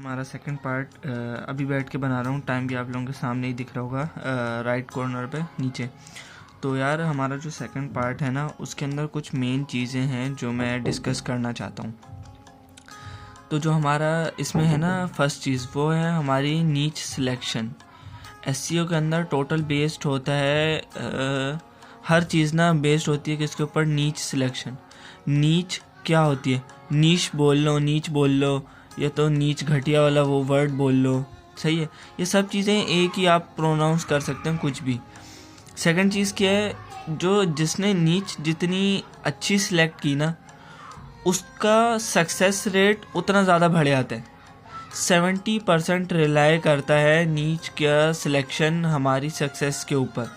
हमारा second part अभी बैठ के बना रहा हूँ। टाइम भी आप लोगों के सामने ही दिख रहा होगा राइट कॉर्नर पे नीचे। तो यार हमारा जो सेकंड पार्ट है ना, उसके अंदर कुछ मेन चीज़ें हैं जो मैं डिस्कस करना चाहता हूँ। तो जो हमारा इसमें है ना, फर्स्ट चीज़ वो है हमारी नीच सिलेक्शन। एसईओ के अंदर टोटल बेस्ड होता है हर चीज़ ना बेस्ड होती है किसके ऊपर? नीच सिलेक्शन। नीच क्या होती है? नीच बोल लो, नीच बोल लो, या तो नीच घटिया वाला वो वर्ड बोल लो, सही है। ये सब चीज़ें एक ही आप प्रोनाउंस कर सकते हैं कुछ भी। सेकंड चीज़ क्या है? जो जिसने नीच जितनी अच्छी सिलेक्ट की ना, उसका सक्सेस रेट उतना ज़्यादा बढ़ जाता है। 70% रिलाई करता है नीच का सिलेक्शन हमारी सक्सेस के ऊपर,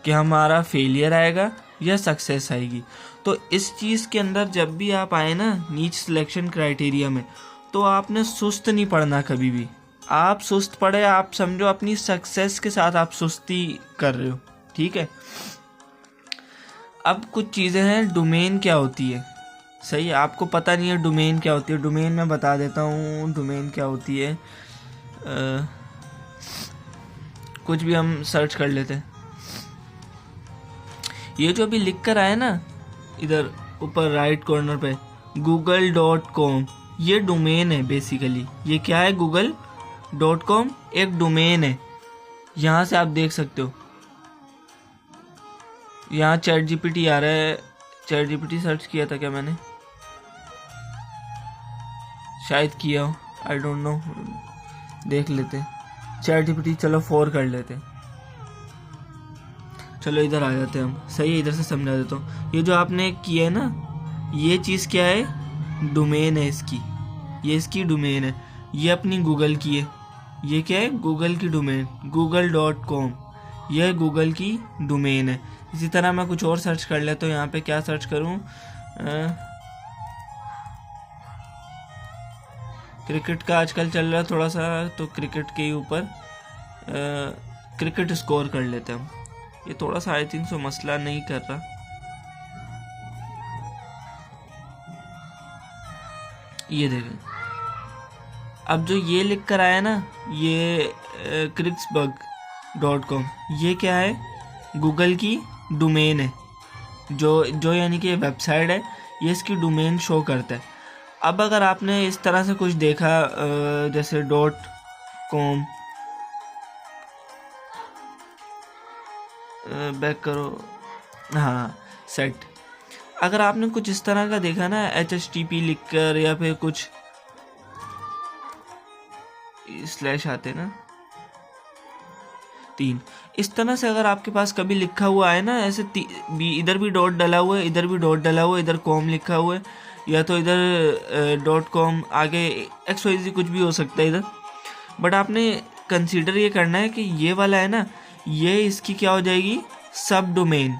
कि हमारा फेलियर आएगा या सक्सेस आएगी। तो इस चीज़ के अंदर जब भी आप आए ना नीच सिलेक्शन क्राइटेरिया में, तो आपने सुस्त नहीं पढ़ना कभी भी। आप सुस्त पड़े, आप समझो अपनी सक्सेस के साथ आप सुस्ती कर रहे हो, ठीक है। अब कुछ चीज़ें हैं, डोमेन क्या होती है, सही है। आपको पता नहीं है डोमेन क्या होती है। डोमेन मैं बता देता हूँ डोमेन क्या होती है। कुछ भी हम सर्च कर लेते हैं। ये जो अभी लिख कर आया ना इधर ऊपर राइट कॉर्नर पे, google.com, ये डोमेन है बेसिकली। ये क्या है? google.com एक डोमेन है। यहाँ से आप देख सकते हो, यहाँ चैट जीपीटी आ रहा है। चैट जीपीटी सर्च किया था क्या मैंने? शायद किया हो, आई डोंट नो। देख लेते चैट जीपीटी, चलो 4 कर लेते। चलो इधर आ जाते हैं हम, सही है। इधर से समझा देता हूँ। ये जो आपने किया है ना, ये चीज़ क्या है? डोमेन है इसकी। ये इसकी डोमेन है। ये अपनी गूगल की है। ये क्या है? गूगल की डोमेन, google.com। यह गूगल की डोमेन है। इसी तरह मैं कुछ और सर्च कर लेता हूँ। यहाँ पे क्या सर्च करूँ? क्रिकेट का आजकल चल रहा है थोड़ा सा, तो क्रिकेट के ऊपर क्रिकेट स्कोर कर लेते हैं हम। ये थोड़ा सा आई थिंक सो मसला नहीं कर रहा। ये देखें, अब जो ये लिख कर आया ना, ये cricksbug.com, ये क्या है? गूगल की डोमेन है। जो यानी कि वेबसाइट है, ये इसकी डोमेन शो करता है। अब अगर आपने इस तरह से कुछ देखा जैसे .com, बैक करो, हाँ सेट। अगर आपने कुछ इस तरह का देखा ना HTTP लिखकर, या फिर कुछ स्लैश आते ना 3, इस तरह से अगर आपके पास कभी लिखा हुआ है ना ऐसे, इधर भी डॉट डला हुआ है, इधर भी डॉट डला हुआ है, इधर कॉम लिखा हुआ है, या तो इधर .com आगे XYZ कुछ भी हो सकता है इधर। बट आपने कंसीडर ये करना है कि ये वाला है ना, ये इसकी क्या हो जाएगी? सब डोमेन।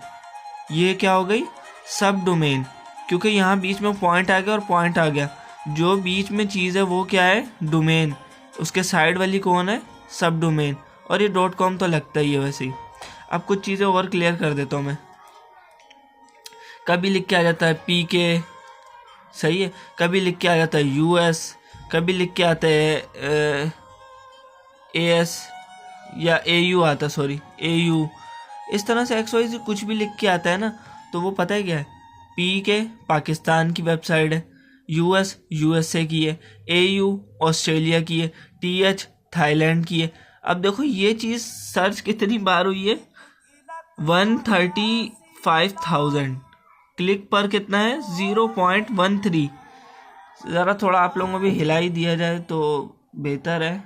ये क्या हो गई? सब डोमेन, क्योंकि यहाँ बीच में पॉइंट आ गया और पॉइंट आ गया। जो बीच में चीज़ है वो क्या है? डोमेन। उसके साइड वाली कौन है? सब डोमेन। और ये .com तो लगता ही है वैसे ही। अब कुछ चीज़ें और क्लियर कर देता हूँ मैं। कभी लिख के आ जाता है PK, सही है। कभी लिख के आ जाता है US, कभी लिख के आता है AS या AU आता है, सॉरी AU। इस तरह से XYZ कुछ भी लिख के आता है ना, तो वो पता है क्या है? PK पाकिस्तान की वेबसाइट है, US USA की है, AU ऑस्ट्रेलिया की है, TH थाईलैंड की है। अब देखो ये चीज़ सर्च कितनी बार हुई है? 135,000 क्लिक पर कितना है? 0.13। ज़रा थोड़ा आप लोगों को भी हिला ही दिया जाए तो बेहतर है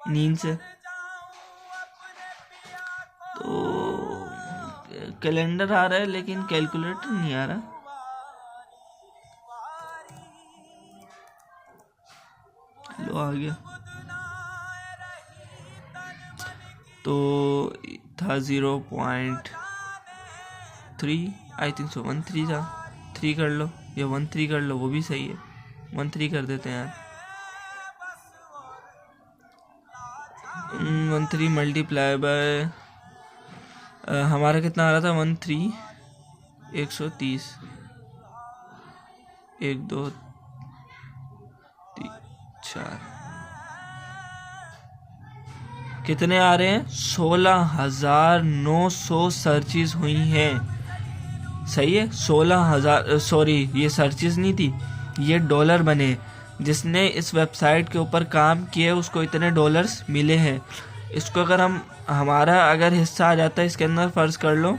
नींद से। तो कैलेंडर आ रहा है लेकिन कैलकुलेटर नहीं आ रहा। लो आ गया। तो था 0.3, आई थिंक सो 13 था। 3 कर लो या 13 कर लो, वो भी सही है। 13 कर देते हैं यार। 13 मल्टीप्लाई बाय हमारा कितना आ रहा था? 13 130, 1 2 3 4 कितने आ रहे हैं? 16,900 सर्चेस हुई हैं। सही है, 16,000, सॉरी ये सर्चेस नहीं थी, ये डॉलर बने। जिसने इस वेबसाइट के ऊपर काम किया उसको इतने डॉलर्स मिले हैं। इसको अगर हमारा अगर हिस्सा आ जाता है इसके अंदर, फ़र्ज़ कर लो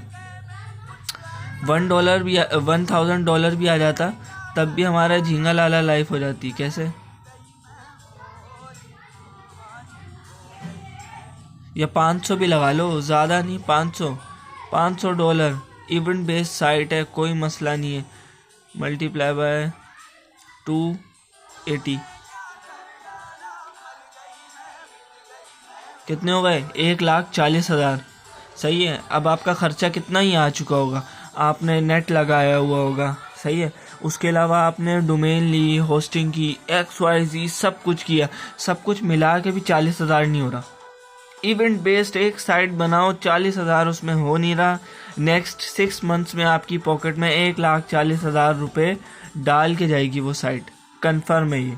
$1 भी, $1,000 भी आ जाता, तब भी हमारा झींगा लाला लाइफ हो जाती। कैसे? या 500 भी लगा लो, ज़्यादा नहीं, $500 इवेंट बेस्ड साइट है, कोई मसला नहीं है। मल्टीप्लाई बाय 280 कितने हो गए? 1,40,000। सही है। अब आपका खर्चा कितना ही आ चुका होगा, आपने नेट लगाया हुआ होगा, सही है, उसके अलावा आपने डोमेन ली, होस्टिंग की, XYZ सब कुछ किया, सब कुछ मिला के भी 40,000 नहीं हो रहा। इवेंट बेस्ड एक साइट बनाओ, 40,000 उसमें हो नहीं रहा। नेक्स्ट 6 मंथ्स में आपकी पॉकेट में 1,40,000 रुपये डाल के जाएगी वो साइट, कन्फर्म है ये।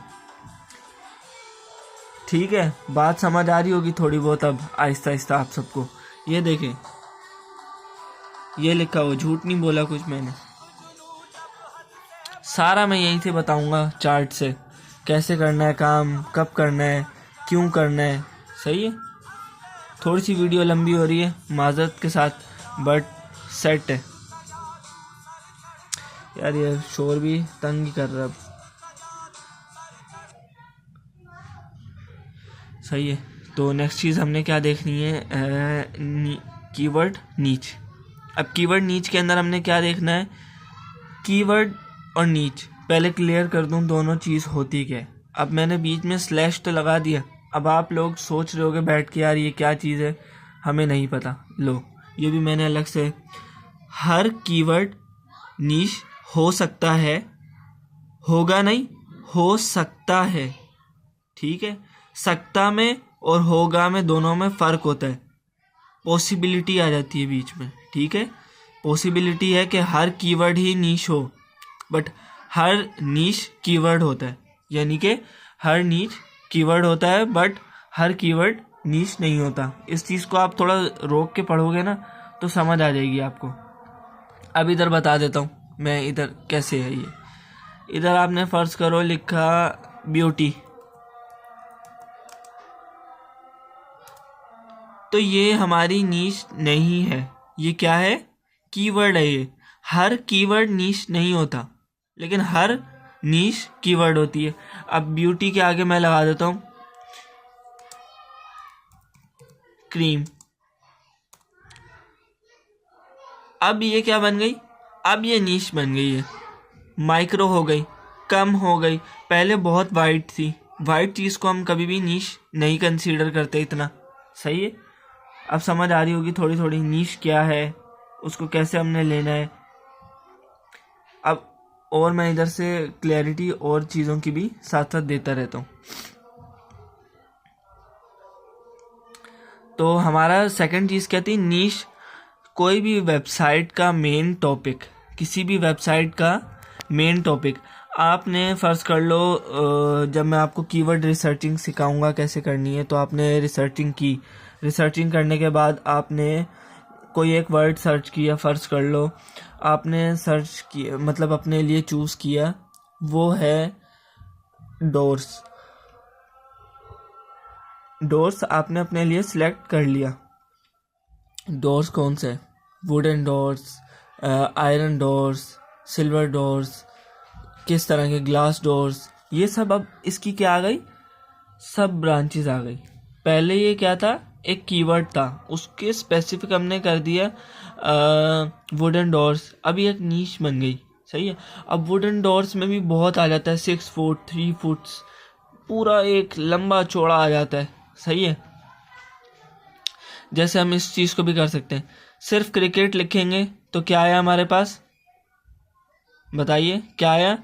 ठीक है, बात समझ आ रही होगी थोड़ी बहुत अब आहिस्ता आहिस्ता आप सबको। ये देखें, ये लिखा हुआ, झूठ नहीं बोला कुछ मैंने, सारा मैं यहीं से बताऊंगा चार्ट से, कैसे करना है काम, कब करना है, क्यों करना है। सही है, थोड़ी सी वीडियो लंबी हो रही है माजरत के साथ, बट सेट है यार। ये शोर भी तंग ही कर रहा है। सही है, तो नेक्स्ट चीज़ हमने क्या देखनी है, कीवर्ड नीच। अब कीवर्ड नीच के अंदर हमने क्या देखना है, कीवर्ड और नीच पहले क्लियर कर दूं दोनों चीज़ होती क्या है। अब मैंने बीच में स्लैश तो लगा दिया, अब आप लोग सोच रहे होगे बैठ के यार ये क्या चीज़ है, हमें नहीं पता। लो, ये भी मैंने अलग से, हर कीवर्ड नीश हो सकता है, होगा नहीं, हो सकता है। ठीक है, सकता में और होगा में दोनों में फ़र्क होता है, पॉसिबिलिटी आ जाती है बीच में। ठीक है, पॉसिबिलिटी है कि हर कीवर्ड ही नीश हो, बट हर नीश कीवर्ड होता है, यानी कि हर नीच कीवर्ड होता है बट हर कीवर्ड नीश नहीं होता। इस चीज़ को आप थोड़ा रोक के पढ़ोगे ना तो समझ आ जाएगी आपको। अब इधर बता देता हूँ मैं, इधर कैसे है ये। इधर आपने फ़र्ज़ करो लिखा ब्यूटी, तो ये हमारी नीश नहीं है, ये क्या है, कीवर्ड है। ये हर कीवर्ड नीश नहीं होता, लेकिन हर नीश कीवर्ड होती है। अब ब्यूटी के आगे मैं लगा देता हूँ क्रीम। अब ये क्या बन गई, अब ये नीश बन गई है, माइक्रो हो गई, कम हो गई। पहले बहुत वाइड थी, वाइड चीज़ को हम कभी भी नीश नहीं कंसीडर करते इतना। सही है, अब समझ आ रही होगी थोड़ी थोड़ी नीश क्या है, उसको कैसे हमने लेना है। अब और मैं इधर से क्लैरिटी और चीज़ों की भी साथ साथ देता रहता हूँ। तो हमारा सेकंड चीज़ क्या थी, नीश कोई भी वेबसाइट का मेन टॉपिक, किसी भी वेबसाइट का मेन टॉपिक। आपने फ़र्ज़ कर लो जब मैं आपको कीवर्ड रिसर्चिंग सिखाऊंगा कैसे करनी है, तो आपने रिसर्चिंग की, रिसर्चिंग करने के बाद आपने कोई एक वर्ड सर्च किया, फ़र्ज़ कर लो आपने सर्च किया, मतलब अपने लिए चूज़ किया, वो है डोर्स। डोर्स आपने अपने लिए सिलेक्ट कर लिया। डोर्स कौन से, wooden doors, iron doors, silver doors, किस तरह के, ग्लास डोर्स, ये सब। अब इसकी क्या आ गई, सब ब्रांचेस आ गई। पहले ये क्या था, एक कीवर्ड था, उसके स्पेसिफिक हमने कर दिया वुडन डोर्स, अभी एक नीश बन गई। सही है, अब वुडन डोर्स में भी बहुत आ जाता है, 6 फुट 3 फुट, पूरा एक लंबा चौड़ा आ जाता है। सही है, जैसे हम इस चीज़ को भी कर सकते हैं, सिर्फ क्रिकेट लिखेंगे तो क्या आया हमारे पास, बताइए क्या आया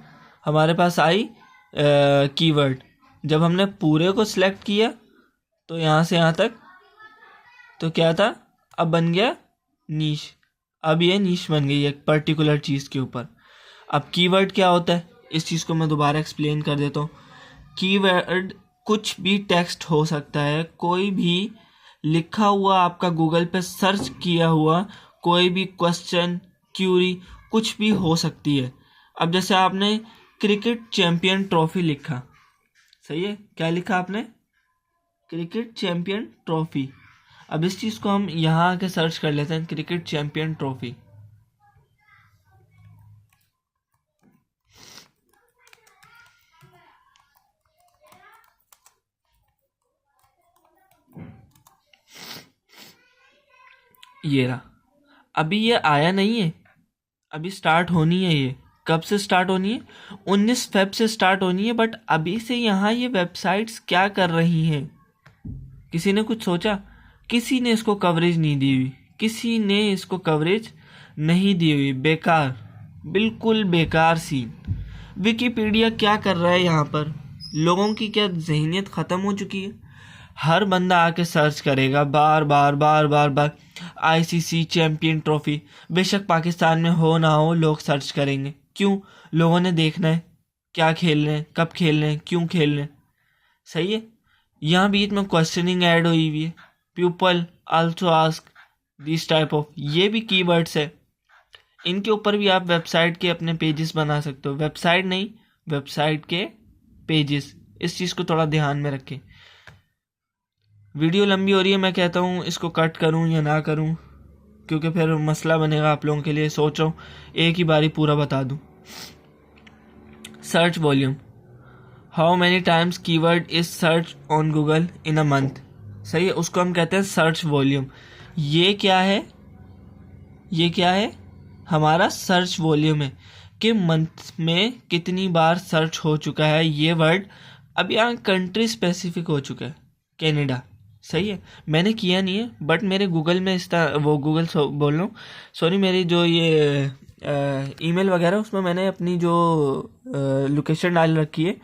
हमारे पास, आई कीवर्ड। जब हमने पूरे को सिलेक्ट किया तो यहाँ से यहाँ तक तो क्या था, अब बन गया नीश। अब ये नीश बन गई एक पर्टिकुलर चीज़ के ऊपर। अब कीवर्ड क्या होता है, इस चीज़ को मैं दोबारा एक्सप्लेन कर देता हूँ। कीवर्ड कुछ भी टेक्स्ट हो सकता है, कोई भी लिखा हुआ आपका गूगल पे सर्च किया हुआ कोई भी क्वेश्चन, क्यूरी कुछ भी हो सकती है। अब जैसे आपने क्रिकेट चैंपियन ट्रॉफी लिखा, सही है, क्या लिखा आपने? Cricket champion trophy. अब इस चीज़ को हम यहाँ आके सर्च कर लेते हैं, क्रिकेट चैंपियन ट्रॉफी। ये रहा। अभी ये आया नहीं है, अभी स्टार्ट होनी है। ये कब से स्टार्ट होनी है? 19 फेब से स्टार्ट होनी है। बट अभी से यहाँ ये वेबसाइट्स क्या कर रही हैं? किसी ने कुछ सोचा? किसी ने इसको कवरेज नहीं दी हुई, किसी ने इसको कवरेज नहीं दी हुई। बेकार, बिल्कुल बेकार सीन। विकिपीडिया क्या कर रहा है यहाँ पर? लोगों की क्या जहनियत ख़त्म हो चुकी है? हर बंदा आके सर्च करेगा बार बार बार बार बार आईसीसी चैंपियन ट्रॉफी। बेशक पाकिस्तान में हो ना हो, लोग सर्च करेंगे। क्यों? लोगों ने देखना है क्या खेल रहे हैं, कब खेल रहे हैं, क्यों खेल रहे हैं। सही है। यहाँ बीच में क्वेश्चनिंग ऐड हुई हुई है, people also ask this type of, ये भी कीवर्ड्स है। इनके ऊपर भी आप वेबसाइट के अपने पेजेस बना सकते हो। वेबसाइट नहीं, वेबसाइट के पेजेस। इस चीज़ को थोड़ा ध्यान में रखें। वीडियो लंबी हो रही है, मैं कहता हूँ इसको कट करूँ या ना करूँ, क्योंकि फिर मसला बनेगा आप लोगों के लिए। सोच रहा हूँ एक ही बारी पूरा बता दूँ। Search volume, how many times keyword is search on Google in a month. सही है, उसको हम कहते हैं सर्च वॉल्यूम। ये क्या है? ये क्या है? हमारा सर्च वॉल्यूम है कि मंथ में कितनी बार सर्च हो चुका है ये वर्ड। अब यहाँ कंट्री स्पेसिफिक हो चुका है, कनाडा। सही है, मैंने किया नहीं है, बट मेरे गूगल में वो गूगल बोल रहा हूँ, सॉरी, मेरी जो ये ईमेल वगैरह उसमें मैंने अपनी जो लोकेशन डाल रखी है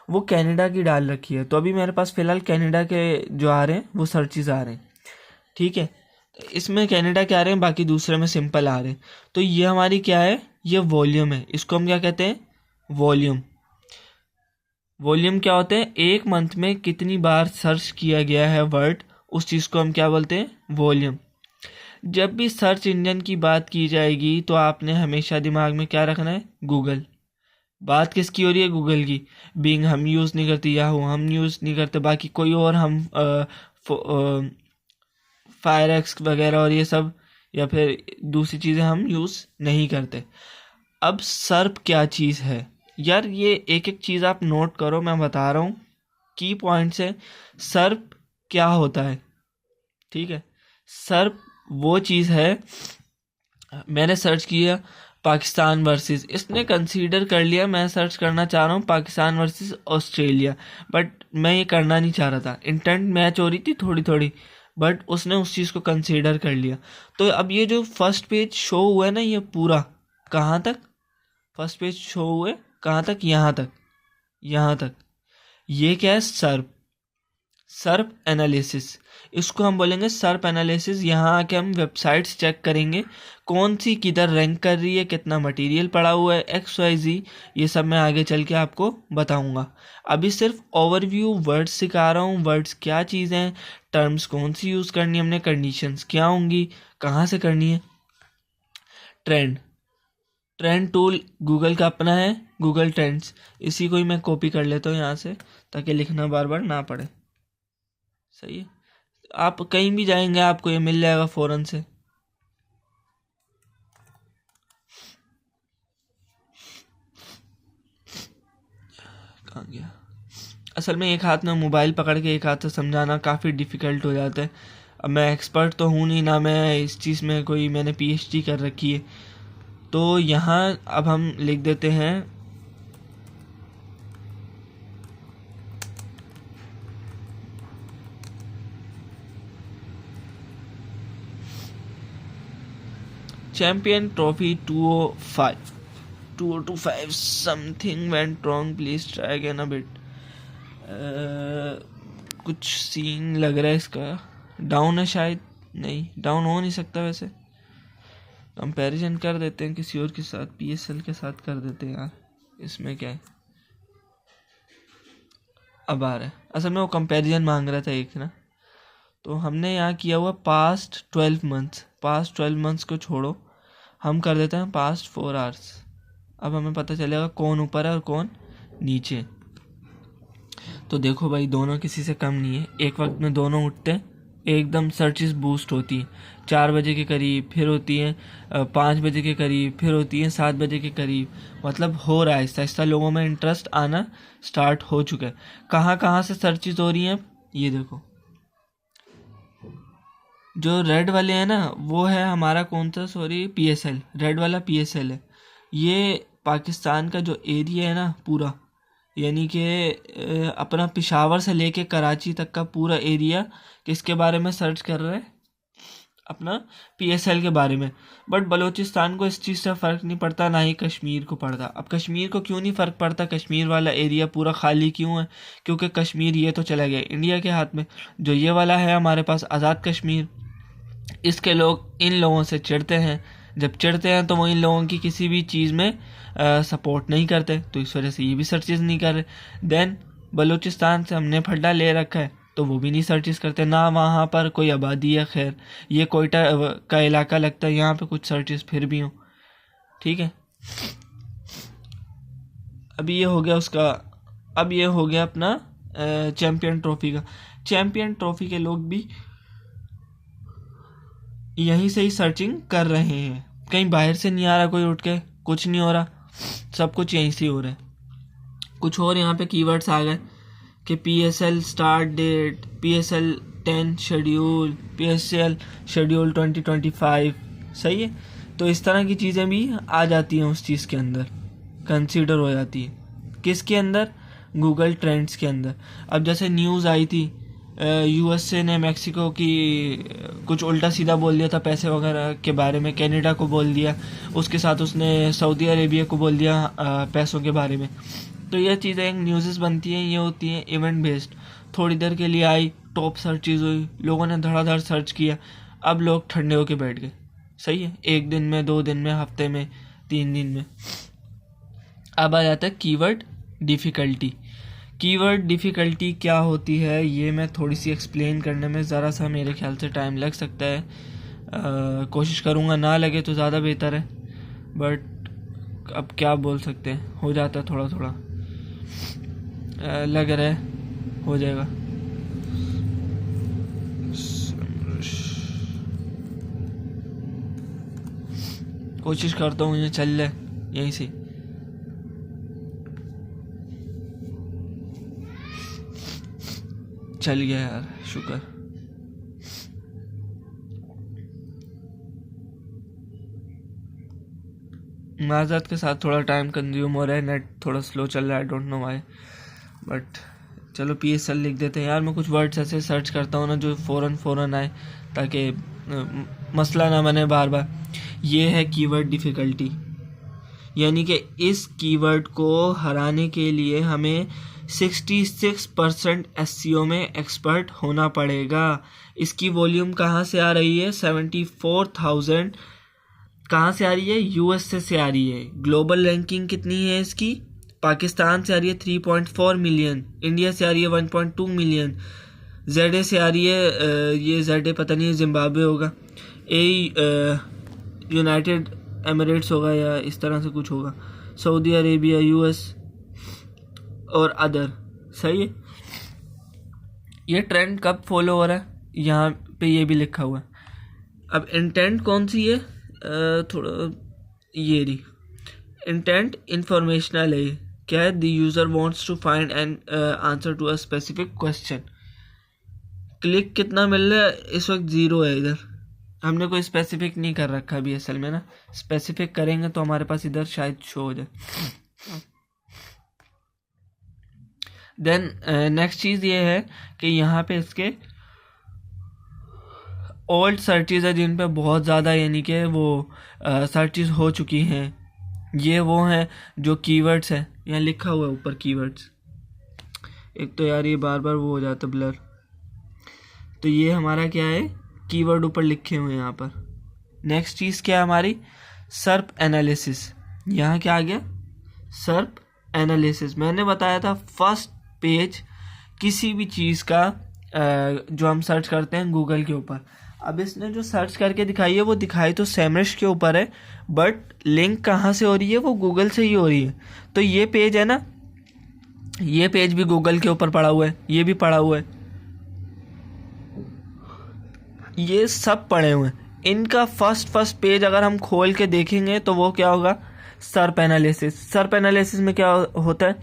वो कनाडा की डाल रखी है। तो अभी मेरे पास फ़िलहाल कनाडा के जो आ रहे हैं वो सर्चेज आ रहे हैं। ठीक है, इसमें कनाडा के आ रहे हैं, बाकी दूसरे में सिंपल आ रहे हैं। तो ये हमारी क्या है? ये वॉल्यूम है। इसको हम क्या कहते हैं? वॉल्यूम। वॉल्यूम क्या होते हैं? एक मंथ में कितनी बार सर्च किया गया है वर्ड, उस चीज़ को हम क्या बोलते हैं? वॉल्यूम। जब भी सर्च इंजन की बात की जाएगी तो आपने हमेशा दिमाग में क्या रखना है? गूगल। बात किसकी हो रही है? गूगल की। बिंग हम यूज़ नहीं करते, याहू हम यूज़ नहीं करते, बाकी कोई और हम फायरएक्स वगैरह और ये सब या फिर दूसरी चीज़ें हम यूज़ नहीं करते। अब सर्प क्या चीज़ है यार? ये एक एक चीज़ आप नोट करो, मैं बता रहा हूँ, की पॉइंट्स है। सर्प क्या होता है? ठीक है, सर्प वो चीज़ है। मैंने सर्च किया पाकिस्तान वर्सेस, इसने कंसीडर कर लिया मैं सर्च करना चाह रहा हूँ पाकिस्तान वर्सेस ऑस्ट्रेलिया, बट मैं ये करना नहीं चाह रहा था। इंटेंट मैच हो रही थी थोड़ी थोड़ी, बट उसने उस चीज़ को कंसीडर कर लिया। तो अब ये जो फर्स्ट पेज शो हुआ है ना, ये पूरा कहाँ तक फर्स्ट पेज शो हुए? कहाँ तक? यहाँ तक, यहाँ तक। ये क्या है? सर्प। सर्प एनालिसिस, इसको हम बोलेंगे सर्प एनालिसिस। यहाँ आके हम वेबसाइट्स चेक करेंगे कौन सी किधर रैंक कर रही है, कितना मटेरियल पड़ा हुआ है, एक्स वाई जी। ये सब मैं आगे चल के आपको बताऊंगा। अभी सिर्फ ओवरव्यू वर्ड्स सिखा रहा हूँ। वर्ड्स क्या चीज़ें हैं, टर्म्स कौन सी यूज़ करनी है हमने, कंडीशंस क्या होंगी, कहाँ से करनी है। ट्रेंड, ट्रेंड टूल गूगल का अपना है, गूगल ट्रेंड्स। इसी को ही मैं कॉपी कर लेता हूँ यहाँ से, ताकि लिखना बार बार ना पड़े। सही है, आप कहीं भी जाएंगे आपको ये मिल जाएगा फ़ौरन से। कहाँ गया? असल में एक हाथ में मोबाइल पकड़ के एक हाथ से समझाना काफ़ी डिफ़िकल्ट हो जाता है। अब मैं एक्सपर्ट तो हूँ नहीं ना, मैं इस चीज़ में कोई मैंने पीएचडी कर रखी है। तो यहाँ अब हम लिख देते हैं champion trophy 205 205 something went wrong, please try again a bit. कुछ सीन लग रहा है इसका डाउन है शायद। नहीं, डाउन हो नहीं सकता। वैसे कंपैरिजन कर देते हैं किसी और के साथ, पीएसएल के साथ कर देते हैं यार, इसमें क्या है। अब आ रहा है, असल में वो कंपैरिजन मांग रहा था एक ना, तो हमने यहाँ किया हुआ पास्ट 12 मंथ्स को छोड़ो, हम कर देते हैं पास्ट 4 आवर्स। अब हमें पता चलेगा कौन ऊपर है और कौन नीचे। तो देखो भाई, दोनों किसी से कम नहीं है। एक वक्त में दोनों उठते हैं, एकदम सर्चेस बूस्ट होती है 4 बजे के करीब, फिर होती है 5 बजे के करीब, फिर होती है 7 बजे के करीब। मतलब हो रहा है आहिस्ता आहिस्ता, लोगों में इंटरेस्ट आना स्टार्ट हो चुका है। कहाँ कहाँ से सर्चेस हो रही हैं, ये देखो। जो रेड वाले हैं ना, वो है हमारा कौन सा, सॉरी, PSL। रेड वाला PSL है। ये पाकिस्तान का जो एरिया है ना पूरा, यानी कि अपना पेशावर से लेके कराची तक का पूरा एरिया किसके बारे में सर्च कर रहे हैं, अपना PSL के बारे में। बट बलूचिस्तान को इस चीज़ से फ़र्क नहीं पड़ता, ना ही कश्मीर को पड़ता। अब कश्मीर को क्यों नहीं फ़र्क पड़ता, कश्मीर वाला एरिया पूरा खाली क्यों है? क्योंकि कश्मीर ये तो चला गया इंडिया के हाथ में। जो ये वाला है हमारे पास आज़ाद कश्मीर, इसके लोग इन लोगों से चिढ़ते हैं। जब चिढ़ते हैं तो वो इन लोगों की किसी भी चीज़ में सपोर्ट नहीं करते, तो इस वजह से ये भी सर्चेस नहीं कर रहे। देन बलूचिस्तान से हमने फड्डा ले रखा है, तो वो भी नहीं सर्चेस करते ना। वहाँ पर कोई आबादी है, खैर ये कोयटा का इलाका लगता है, यहाँ पे कुछ सर्चेस फिर भी हों, ठीक है। अब ये हो गया उसका। अब ये हो गया अपना चैम्पियन ट्रॉफी का। चैम्पियन ट्रॉफी के लोग भी यहीं से ही सर्चिंग कर रहे हैं, कहीं बाहर से नहीं आ रहा कोई उठ के, कुछ नहीं हो रहा, सब कुछ यहीं से हो रहा है। कुछ और यहाँ पे कीवर्ड्स आ गए कि PSL start date, PSL 10 schedule, PSL schedule 2025, सही है। तो इस तरह की चीज़ें भी आ जाती हैं उस चीज़ के अंदर, कंसीडर हो जाती है। किसके अंदर? गूगल ट्रेंड्स के अंदर। अब जैसे न्यूज़ आई थी USA ने मैक्सिको की कुछ उल्टा सीधा बोल दिया था पैसे वगैरह के बारे में, कनाडा को बोल दिया, उसके साथ उसने सऊदी अरेबिया को बोल दिया पैसों के बारे में। तो ये चीज़ें न्यूज़ बनती हैं, ये होती हैं इवेंट बेस्ड। थोड़ी देर के लिए आई, टॉप सर्चेज हुई, लोगों ने धड़ाधड़ सर्च किया, अब लोग ठंडे होके बैठ गए, सही है। 1 दिन में, 2 दिन में, हफ्ते में, 3 दिन में। अब आ जाता है कीवर्ड डिफ़िकल्टी। कीवर्ड डिफ़िकल्टी क्या होती है, ये मैं थोड़ी सी एक्सप्लेन करने में ज़रा सा मेरे ख्याल से टाइम लग सकता है। कोशिश करूँगा, ना लगे तो ज़्यादा बेहतर है, बट अब क्या बोल सकते हैं, हो जाता है थोड़ा थोड़ा। लग रहा है हो जाएगा। कोशिश करता हूँ ये चल जाए यहीं से। चल गया यार, शुक्र। माज़रत के साथ थोड़ा टाइम कंज्यूम हो रहा है, नेट थोड़ा स्लो चल रहा है, I don't know why, but चलो PSL लिख देते हैं यार। मैं कुछ वर्ड्स ऐसे सर्च करता हूँ ना जो फ़ौरन आए, ताकि मसला ना बने बार बार। ये है कीवर्ड डिफ़िकल्टी, यानी कि इस कीवर्ड को हराने के लिए हमें 66% SEO में एक्सपर्ट होना पड़ेगा। इसकी वॉल्यूम कहाँ से आ रही है? 74,000 कहाँ से आ रही है? USA से आ रही है। ग्लोबल रैंकिंग कितनी है इसकी? पाकिस्तान से आ रही है 3.4 मिलियन, इंडिया से आ रही है 1.2 मिलियन, ZA से आ रही है, ये ZA पता नहीं जिम्बाब्वे होगा, यूनाइटेड एमिरेट्स होगा या इस तरह से कुछ होगा, सऊदी अरेबिया, US और अदर, सही है। ये ट्रेंड कब फॉलो हो रहा है, यहाँ पे ये भी लिखा हुआ है। अब इंटेंट कौन सी है? थोड़ा ये रही इंटेंट, इंफॉर्मेशनल है। क्या है? The user wants to find an answer to a specific question. Click कितना मिल रहा है इस वक्त? 0 है इधर। हमने कोई स्पेसिफिक नहीं कर रखा अभी असल में ना, स्पेसिफिक करेंगे तो हमारे पास इधर शायद शो हो जाए। देन नेक्स्ट चीज़ ये है कि यहाँ पे इसके ओल्ड सर्चेज है जिन पे बहुत ज़्यादा, यानी कि वो सर्चेज हो चुकी हैं। ये वो हैं जो कीवर्ड्स हैं, यहाँ लिखा हुआ है ऊपर कीवर्ड्स। एक तो यार ये बार बार वो हो जाता ब्लर, तो ये हमारा क्या है, कीवर्ड ऊपर लिखे हुए हैं यहाँ पर। नेक्स्ट चीज़ क्या है हमारी? सर्प एनालिसिस। यहाँ क्या आ गया? सर्प एनालिसिस। मैंने बताया था फर्स्ट पेज किसी भी चीज़ का जो हम सर्च करते हैं गूगल के ऊपर। अब इसने जो सर्च करके दिखाई है वो दिखाई तो सेमरिश के ऊपर है, बट लिंक कहाँ से हो रही है, वो गूगल से ही हो रही है। तो ये पेज है ना, ये पेज भी गूगल के ऊपर पड़ा हुआ है, ये भी पड़ा हुआ है, ये सब पड़े हुए हैं। इनका फर्स्ट पेज अगर हम खोल के देखेंगे तो वो क्या होगा, सर्प एनालिसिस। सर्प एनालिसिस में क्या होता है,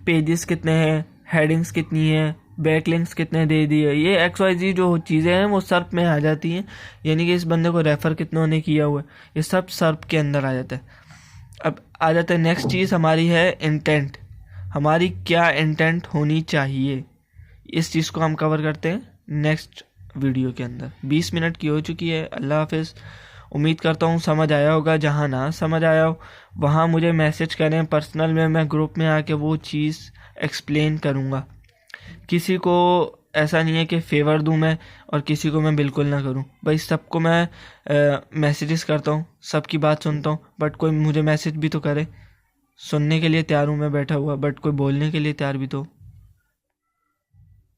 पेजेस कितने हैं, हेडिंग्स कितनी है, बैकलिंक्स कितने दे दिए, ये XYZ जो चीज़ें हैं वो सर्प में आ जाती हैं। यानी कि इस बंदे को रेफ़र कितनों ने किया हुआ है, ये सब सर्प के अंदर आ जाता है। अब आ जाता है नेक्स्ट चीज़ हमारी है इंटेंट। हमारी क्या इंटेंट होनी चाहिए, इस चीज़ को हम कवर करते हैं नेक्स्ट वीडियो के अंदर। 20 मिनट की हो चुकी है। अल्लाह हाफिज़। उम्मीद करता हूँ समझ आया होगा। जहाँ ना समझ आया हो वहाँ मुझे मैसेज करें पर्सनल में, मैं ग्रुप में आके वो चीज़ एक्सप्लेन करूँगा। किसी को ऐसा नहीं है कि फेवर दूँ मैं और किसी को मैं बिल्कुल ना करूँ। भाई सबको मैं मैसेजेस करता हूँ, सबकी बात सुनता हूँ, बट कोई मुझे मैसेज भी तो करे। सुनने के लिए तैयार हूँ मैं बैठा हुआ, बट कोई बोलने के लिए तैयार भी तो।